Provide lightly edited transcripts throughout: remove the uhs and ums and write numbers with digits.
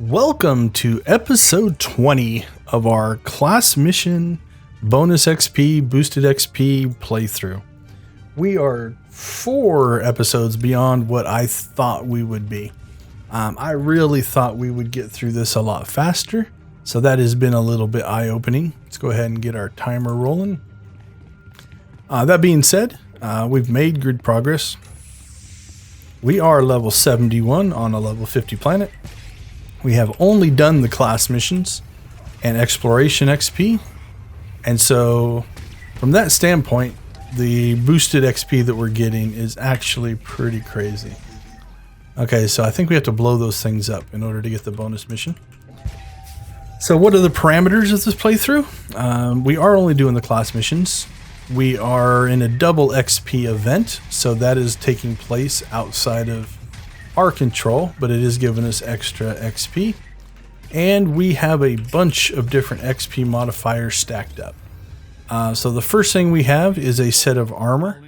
Welcome to episode 20 of our class mission bonus XP, boosted XP playthrough. We are 4 episodes beyond what I thought we would be. I really thought we would get through this a lot faster, so that has been a little bit eye-opening. Let's go ahead and get our timer rolling. That being said, we've made good progress. We are level 71 on a level 50 planet. We have only done the class missions and exploration XP. And so from that standpoint, the boosted XP that we're getting is actually pretty crazy. Okay, so I think we have to blow those things up in order to get the bonus mission. So what are the parameters of this playthrough? We are only doing the class missions. We are in a double XP event, so that is taking place outside of our control, but it is giving us extra XP. And we have a bunch of different XP modifiers stacked up. So the first thing we have is a set of armor.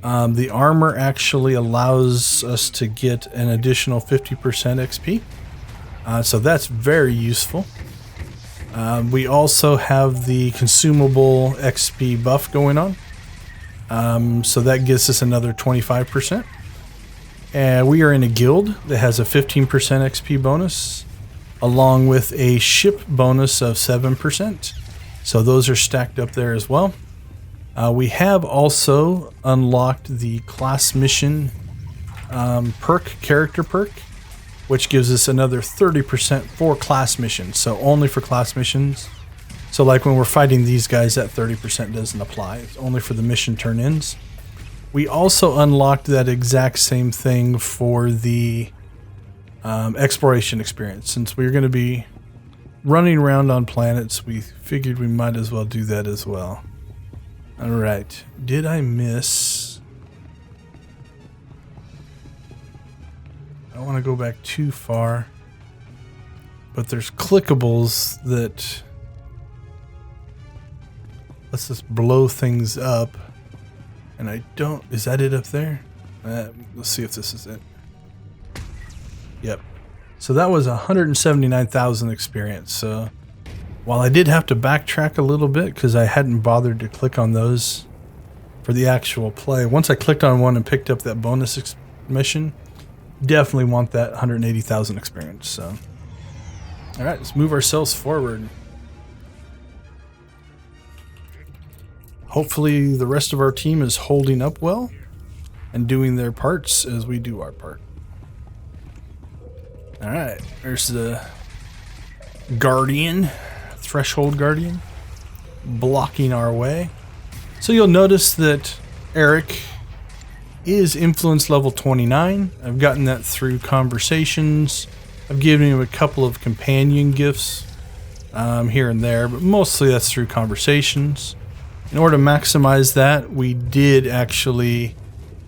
The armor actually allows us to get an additional 50% XP. So that's very useful. We also have the consumable XP buff going on. So that gives us another 25%. And we are in a guild that has a 15% XP bonus, along with a ship bonus of 7%. So those are stacked up there as well. We have also unlocked the class mission character perk, which gives us another 30% for class missions. So only for class missions. So like when we're fighting these guys, that 30% doesn't apply. It's only for the mission turn-ins. We also unlocked that exact same thing for the exploration experience. Since we're going to be running around on planets, we figured we might as well do that as well. Alright, did I miss? I don't want to go back too far, but there's clickables that let's just blow things up. And I don't... Is that it up there? Let's see if this is it. Yep. So that was 179,000 experience. So while I did have to backtrack a little bit because I hadn't bothered to click on those for the actual play. Once I clicked on one and picked up that bonus mission, definitely want that 180,000 experience. So, all right, let's move ourselves forward. Hopefully the rest of our team is holding up well and doing their parts as we do our part. All right, there's the Guardian, Threshold Guardian, blocking our way. So you'll notice that Eric is influence level 29. I've gotten that through conversations. I've given him a couple of companion gifts here and there, but mostly that's through conversations. In order to maximize that, we did actually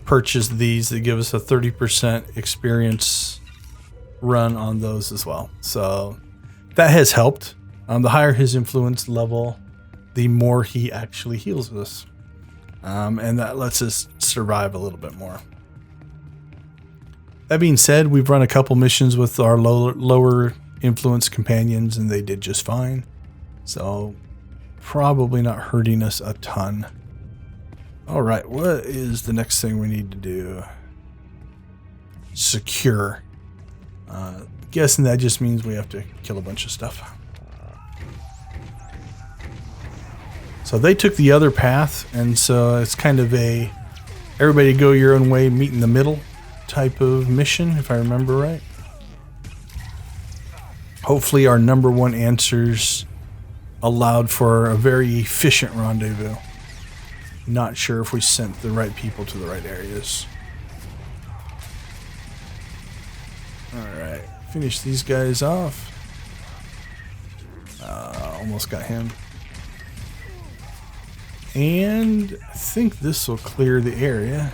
purchase these that give us a 30% experience run on those as well. So that has helped. The higher his influence level, the more he actually heals us. And that lets us survive a little bit more. That being said, we've run a couple missions with our lower influence companions and they did just fine. So probably not hurting us a ton. All right, what is the next thing we need to do? Secure. Guessing that just means we have to kill a bunch of stuff. So they took the other path, and so it's kind of a everybody go your own way, meet in the middle type of mission, if I remember right. Hopefully our number one answers allowed for a very efficient rendezvous. Not sure if we sent the right people to the right areas. Alright, finish these guys off. Almost got him. And I think this will clear the area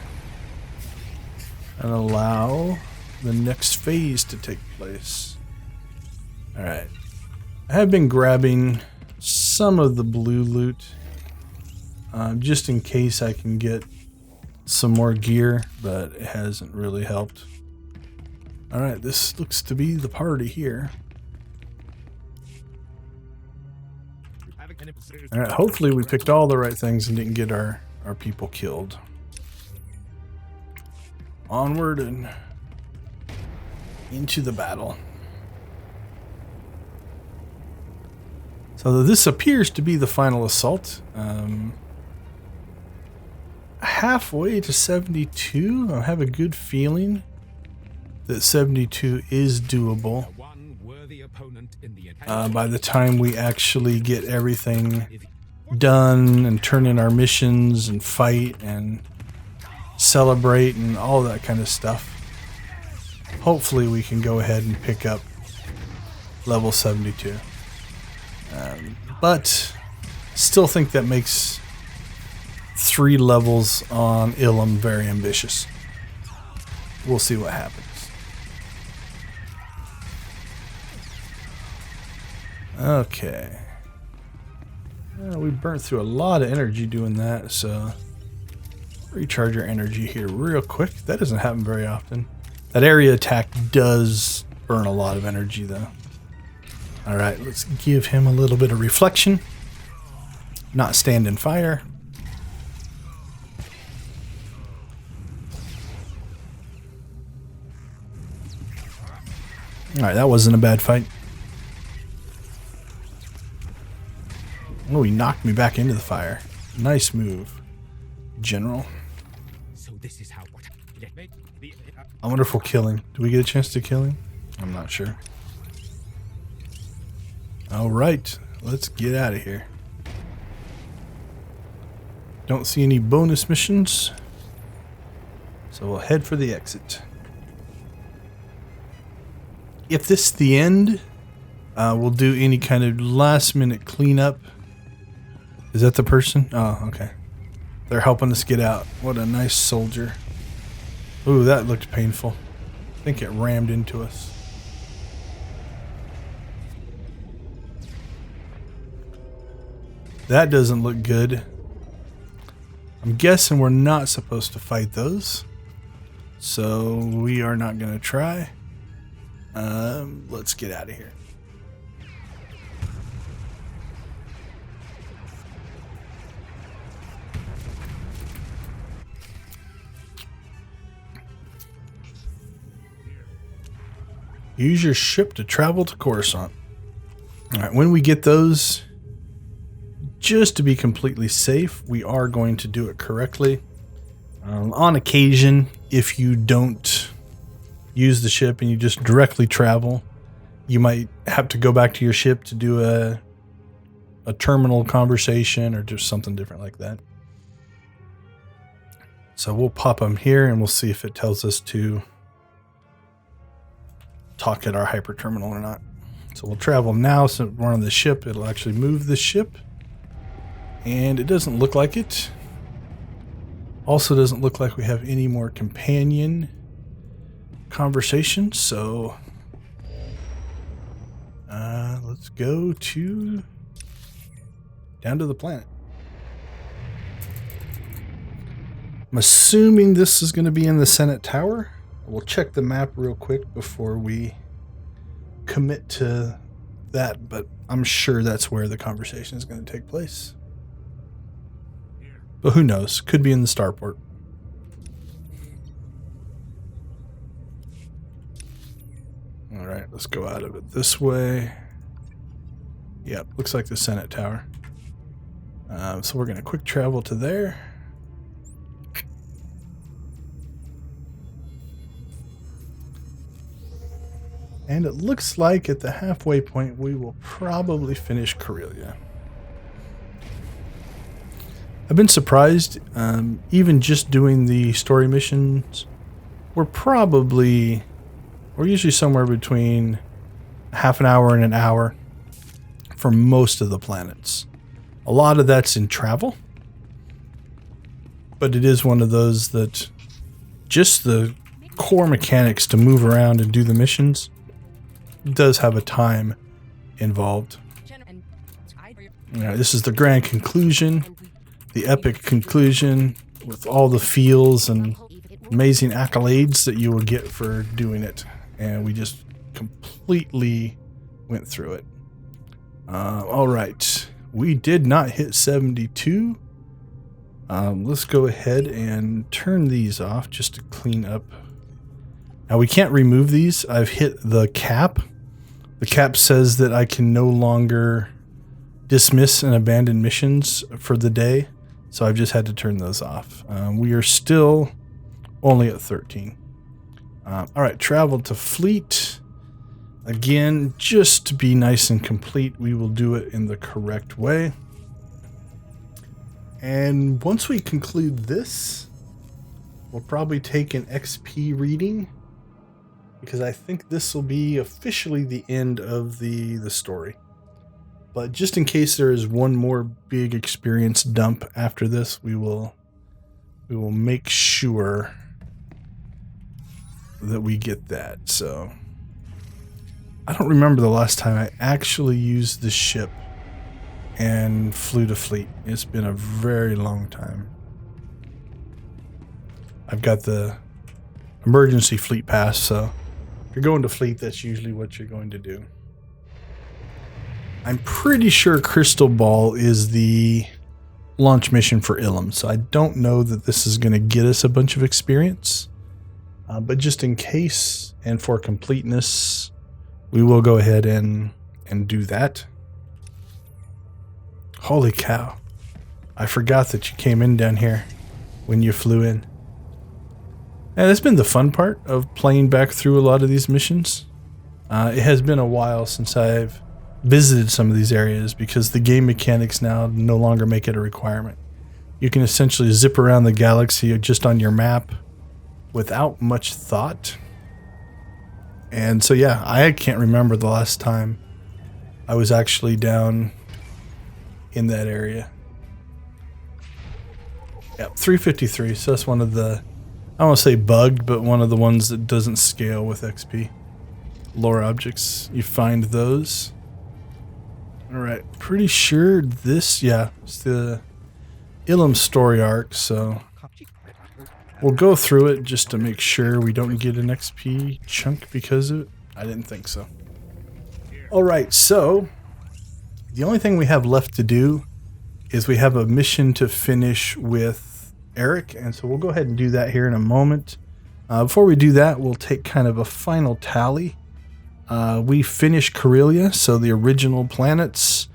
and allow the next phase to take place. Alright, I have been grabbing some of the blue loot just in case I can get some more gear, but it hasn't really helped. Alright, this looks to be the party here. All right, hopefully we picked all the right things and didn't get our people killed. Onward and into the battle. So this appears to be the final assault. Halfway to 72. I have a good feeling that 72 is doable. By the time we actually get everything done and turn in our missions and fight and celebrate and all that kind of stuff. Hopefully we can go ahead and pick up level 72. But still think that makes 3 levels on Ilum very ambitious. We'll see what happens. Okay. We burnt through a lot of energy doing that, so recharge our energy here real quick. That doesn't happen very often. That area attack does burn a lot of energy though. Alright, let's give him a little bit of reflection. Not stand in fire. Alright, that wasn't a bad fight. Oh, he knocked me back into the fire. Nice move, General. So this is how. I wonder if we'll kill him. Do we get a chance to kill him? I'm not sure. Alright, let's get out of here. Don't see any bonus missions, so we'll head for the exit. If this is the end, we'll do any kind of last minute cleanup. Is that the person? Oh, okay. They're helping us get out. What a nice soldier. Ooh, that looked painful. I think it rammed into us. That doesn't look good. I'm guessing we're not supposed to fight those. So we are not going to try. Let's get out of here. Use your ship to travel to Coruscant. Alright, when we get those, just to be completely safe, we are going to do it correctly. On occasion, if you don't use the ship and you just directly travel, you might have to go back to your ship to do a terminal conversation or just something different like that. So we'll pop them here and we'll see if it tells us to talk at our hyper terminal or not. So we'll travel now. So we're on the ship. It'll actually move the ship. And it doesn't look like it. Also doesn't look like we have any more companion conversations. So let's go to down to the planet. I'm assuming this is going to be in the Senate Tower. We'll check the map real quick before we commit to that, but I'm sure that's where the conversation is going to take place. But who knows? Could be in the starport. All right, let's go out of it this way. Yep, looks like the Senate Tower. So we're going to quick travel to there. And it looks like at the halfway point, we will probably finish Corellia. I've been surprised, even just doing the story missions, we're usually somewhere between half an hour and an hour for most of the planets. A lot of that's in travel, but it is one of those that just the core mechanics to move around and do the missions does have a time involved. This is the grand conclusion, the epic conclusion with all the feels and amazing accolades that you will get for doing it. And we just completely went through it. All right, we did not hit 72. Let's go ahead and turn these off just to clean up. Now we can't remove these. I've hit the cap. The cap says that I can no longer dismiss and abandon missions for the day. So I've just had to turn those off. We are still only at 13. All right, travel to fleet. Again, just to be nice and complete, we will do it in the correct way. And once we conclude this, we'll probably take an XP reading, because I think this will be officially the end of the story. But just in case there is one more big experience dump after this, we will make sure that we get that. So I don't remember the last time I actually used the ship and flew to fleet. It's been a very long time. I've got the emergency fleet pass, so if you're going to fleet, that's usually what you're going to do. I'm pretty sure Crystal Ball is the launch mission for Ilum, so I don't know that this is going to get us a bunch of experience. But just in case and for completeness, we will go ahead and do that. Holy cow. I forgot that you came in down here when you flew in. And that's been the fun part of playing back through a lot of these missions. It has been a while since I've visited some of these areas because the game mechanics now no longer make it a requirement. You can essentially zip around the galaxy just on your map without much thought. And so yeah, I can't remember the last time I was actually down in that area. Yep, 353, so that's one of the, I don't want to say bugged, but one of the ones that doesn't scale with XP. Lore objects, you find those. Alright, pretty sure this, yeah, it's the Ilum story arc, so we'll go through it just to make sure we don't get an XP chunk because of it. I didn't think so. Alright, so the only thing we have left to do is we have a mission to finish with Eric, and so we'll go ahead and do that here in a moment. Before we do that, we'll take kind of a final tally. We finished Corellia, so the original planets.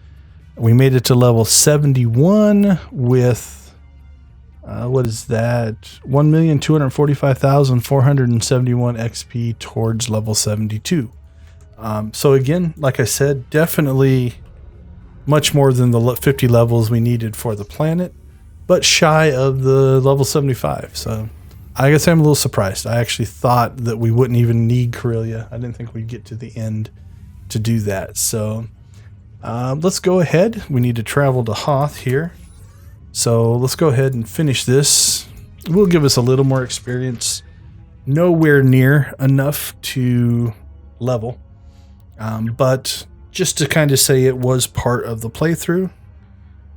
We made it to level 71 with, what is that? 1,245,471 XP towards level 72. So again, like I said, definitely much more than the 50 levels we needed for the planet, but shy of the level 75. So I guess I'm a little surprised. I actually thought that we wouldn't even need Corellia. I didn't think we'd get to the end to do that. So let's go ahead. We need to travel to Hoth here. So let's go ahead and finish this. It will give us a little more experience. Nowhere near enough to level. But just to kind of say it was part of the playthrough,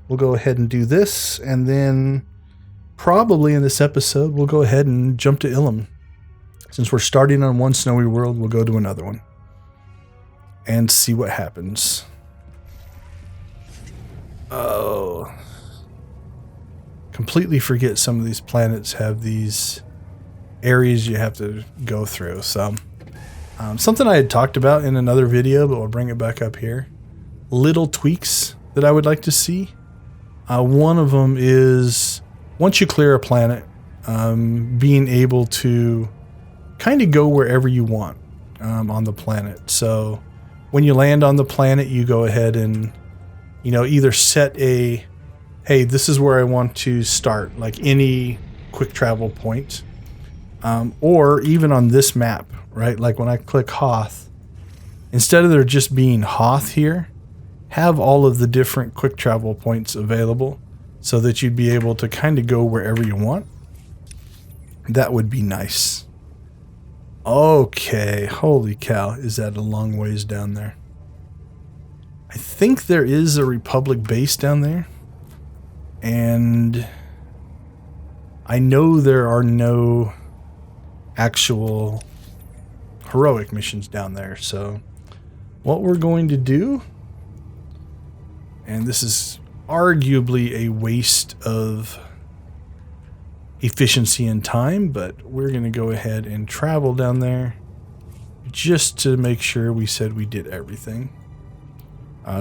we'll go ahead and do this, and then probably in this episode we'll go ahead and jump to Ilum. Since we're starting on one snowy world, we'll go to another one and see what happens. Oh, completely forget some of these planets have these areas you have to go through. So something I had talked about in another video, but we'll bring it back up here. Little tweaks that I would like to see. One of them is once you clear a planet, being able to kind of go wherever you want on the planet. So when you land on the planet, you go ahead and, you know, either set a, hey, this is where I want to start, like any quick travel point, or even on this map, right? Like when I click Hoth, instead of there just being Hoth here, have all of the different quick travel points available so that you'd be able to kind of go wherever you want. That would be nice. Okay, holy cow, is that a long ways down there? I think there is a Republic base down there, and I know there are no actual heroic missions down there. So what we're going to do And this is arguably a waste of efficiency and time, but we're going to go ahead and travel down there just to make sure we said we did everything.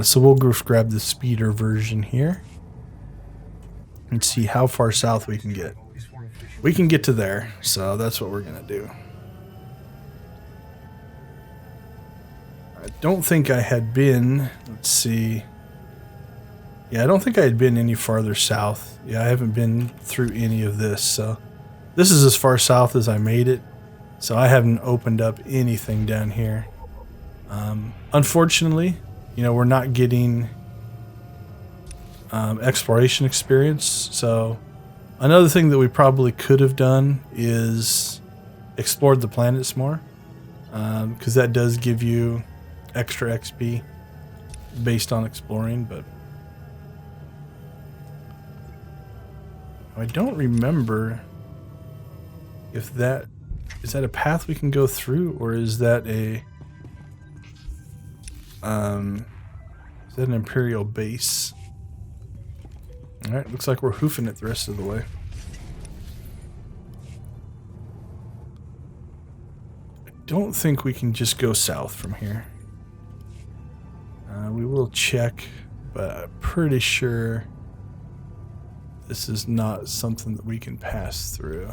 So we'll go grab the speeder version here and see how far south we can get. We can get to there, so that's what we're going to do. I don't think I had been, let's see. Yeah, I don't think I had been any farther south. Yeah, I haven't been through any of this, so this is as far south as I made it. So I haven't opened up anything down here. Unfortunately, you know, we're not getting exploration experience. So another thing that we probably could have done is explored the planets more, because that does give you extra XP based on exploring, but I don't remember if that is that a path we can go through, or is that an Imperial base? All right, looks like we're hoofing it the rest of the way. I don't think we can just go south from here. We will check, but I'm pretty sure this is not something that we can pass through.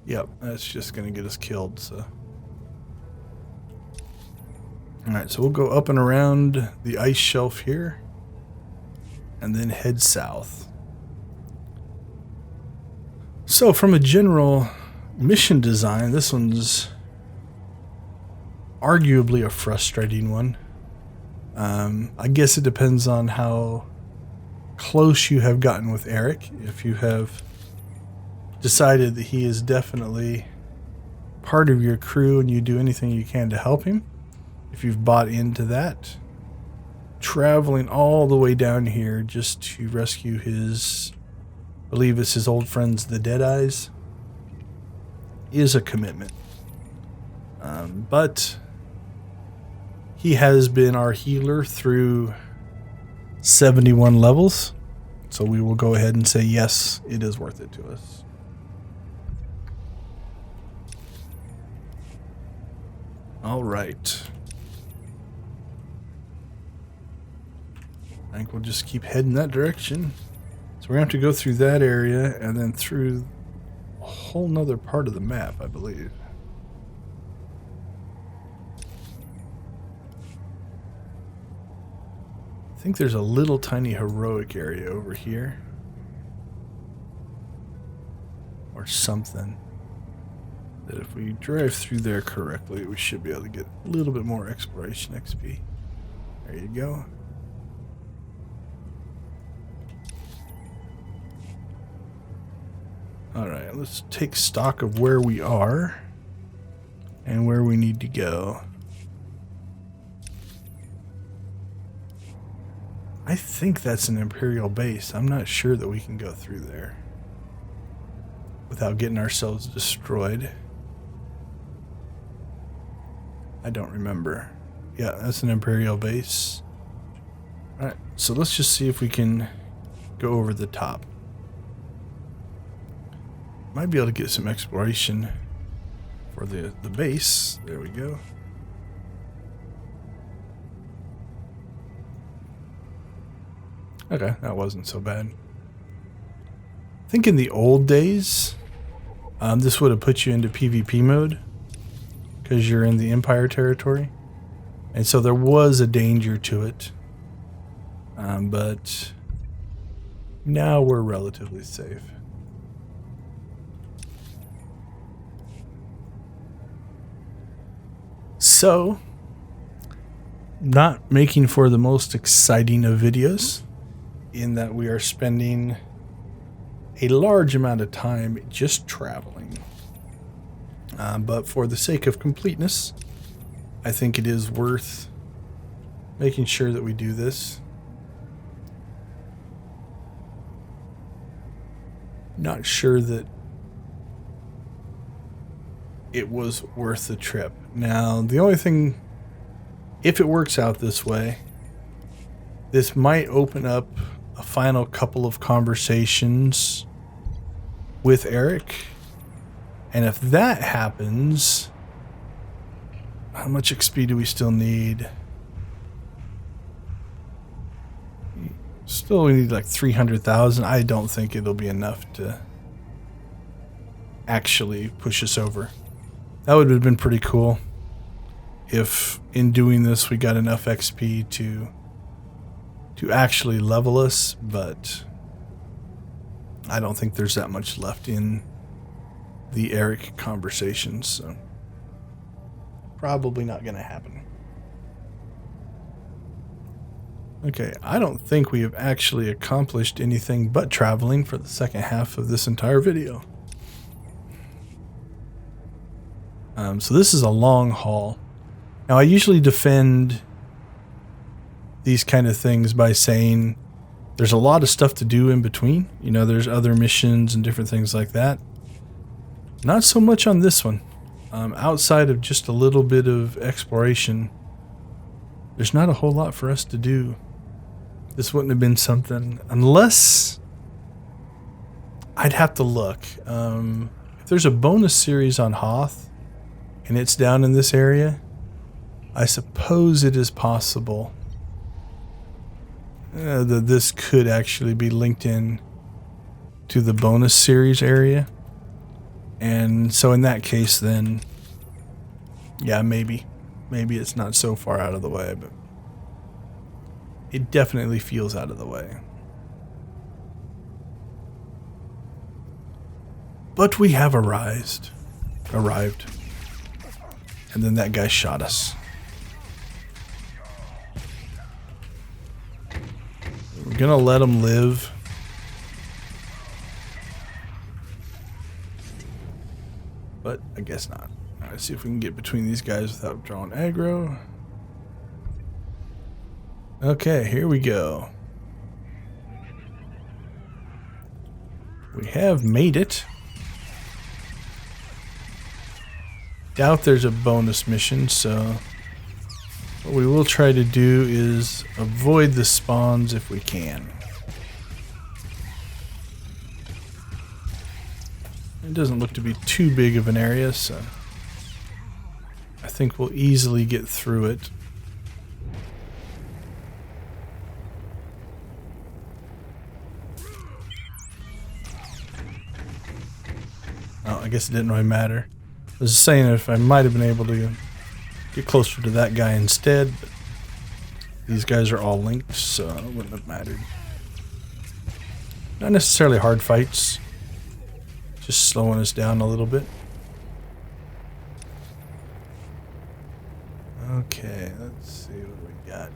Yep, that's just going to get us killed, so. Alright, so we'll go up and around the ice shelf here, and then head south. So from a general mission design, this one's arguably a frustrating one. I guess it depends on how close you have gotten with Eric. If you have decided that he is definitely part of your crew and you do anything you can to help him, if you've bought into that, traveling all the way down here just to rescue his, I believe it's his old friends, the Deadeyes, is a commitment. But he has been our healer through 71 levels, so we will go ahead and say yes, it is worth it to us. All right. I think we'll just keep heading that direction. So we're going to have to go through that area and then through a whole nother part of the map, I believe. I think there's a little tiny heroic area over here. Or something. That if we drive through there correctly, we should be able to get a little bit more exploration XP. There you go. Alright, let's take stock of where we are and where we need to go. I think that's an Imperial base. I'm not sure that we can go through there without getting ourselves destroyed. I don't remember. Yeah, that's an Imperial base. Alright, so let's just see if we can go over the top. Might be able to get some exploration for the base. There we go. Okay, that wasn't so bad. I think in the old days, this would have put you into PvP mode because you're in the Empire territory. And so there was a danger to it. But now we're relatively safe. So, not making for the most exciting of videos, in that we are spending a large amount of time just traveling. But for the sake of completeness, I think it is worth making sure that we do this. Not sure that it was worth the trip. Now, the only thing, if it works out this way, this might open up a final couple of conversations with Eric. And if that happens, how much XP do we still need? Still, we need like 300,000. I don't think it'll be enough to actually push us over. That would have been pretty cool if in doing this we got enough XP to actually level us, but I don't think there's that much left in the Eric conversations, so probably not going to happen. Okay, I don't think we have actually accomplished anything but traveling for the second half of this entire video. So this is a long haul. Now I usually defend these kind of things by saying there's a lot of stuff to do in between. You know, there's other missions and different things like that. Not so much on this one. Outside of just a little bit of exploration, there's not a whole lot for us to do. This wouldn't have been something, unless I'd have to look. If there's a bonus series on Hoth and it's down in this area, I suppose it is possible that this could actually be linked in to the bonus series area. And so in that case, then, yeah, maybe it's not so far out of the way, but it definitely feels out of the way. But we have arrived. And then that guy shot us. We're gonna let him live. But I guess not. Let's see if we can get between these guys without drawing aggro. Okay, here we go. We have made it. Doubt there's a bonus mission, so what we will try to do is avoid the spawns if we can. It doesn't look to be too big of an area, so I think we'll easily get through it. Oh, I guess it didn't really matter. I was just saying if I might have been able to get closer to that guy instead, but these guys are all linked, so it wouldn't have mattered. Not necessarily hard fights, just slowing us down a little bit. Okay, let's see what we got.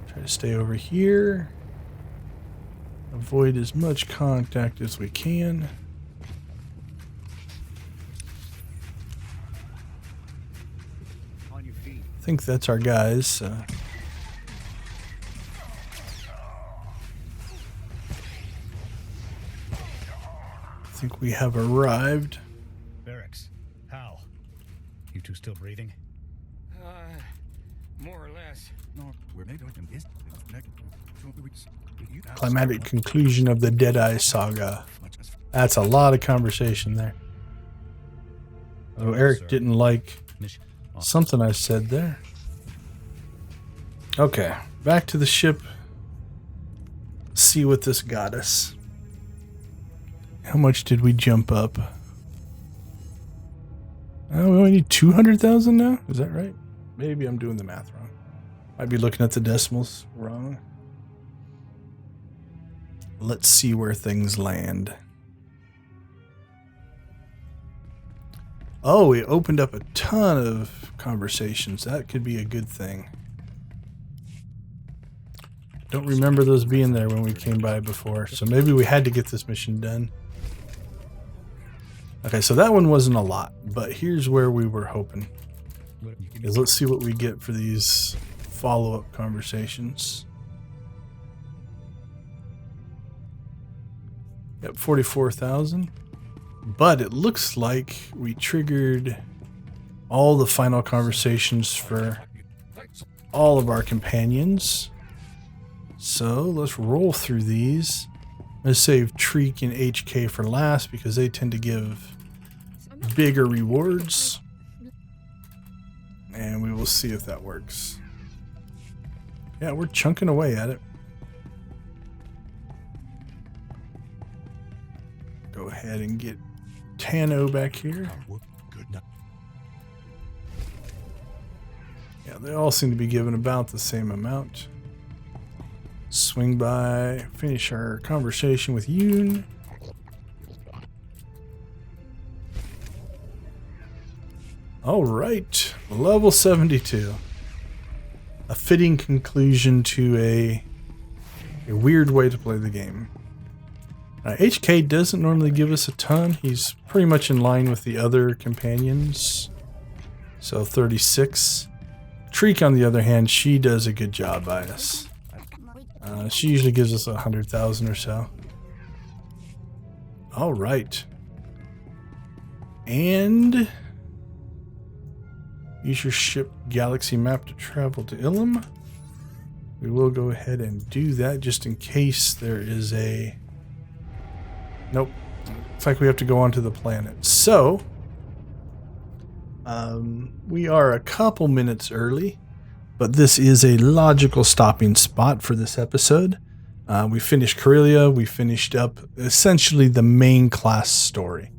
Try to stay over here. Avoid as much contact as we can. I think that's our guys. I think we have arrived. Barracks. How? You two still breathing? More or less. Climatic conclusion of the Deadeye saga. That's a lot of conversation there. Oh, Eric didn't like something I said there. Okay, back to the ship. See what this got us. How much did we jump up? Oh, we only need 200,000 now? Is that right? Maybe I'm doing the math wrong. Might be looking at the decimals wrong. Let's see where things land. Oh, we opened up a ton of conversations. That could be a good thing. Don't remember those being there when we came by before, so maybe we had to get this mission done. Okay, so that one wasn't a lot, but here's where we were hoping. Let's see what we get for these follow-up conversations. Yep, 44,000. But it looks like we triggered all the final conversations for all of our companions. So let's roll through these. Let's save Treek and HK for last because they tend to give bigger rewards. And we will see if that works. Yeah, we're chunking away at it. Go ahead and get Tano back here. Yeah, they all seem to be given about the same amount. Swing by, finish our conversation with Yoon. All right, level 72. A fitting conclusion to a weird way to play the game. HK doesn't normally give us a ton. He's pretty much in line with the other companions. So 36. Treek, on the other hand, she does a good job by us. She usually gives us 100,000 or so. All right. And use your ship galaxy map to travel to Ilum. We will go ahead and do that just in case there is a... Nope. Looks like we have to go onto the planet. So, we are a couple minutes early, but this is a logical stopping spot for this episode. We finished Corellia. We finished up essentially the main class story.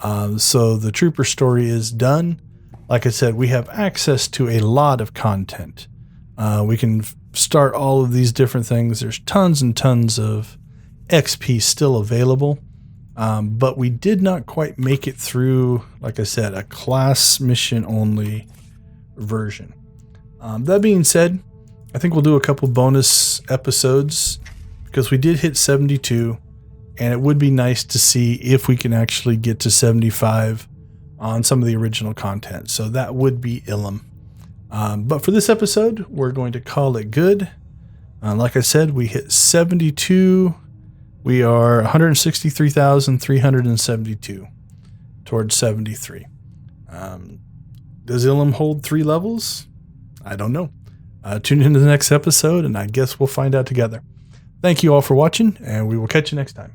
So the trooper story is done. Like I said, we have access to a lot of content. We can start all of these different things. There's tons and tons of XP still available. But we did not quite make it through, like I said, a class mission only version. That being said, I think we'll do a couple bonus episodes because we did hit 72, and it would be nice to see if we can actually get to 75 on some of the original content. So that would be Ilum. But for this episode, we're going to call it good. Like I said, we hit 72. We are 163,372 towards 73. Does Ilum hold 3 levels? I don't know. Tune into the next episode, and I guess we'll find out together. Thank you all for watching, and we will catch you next time.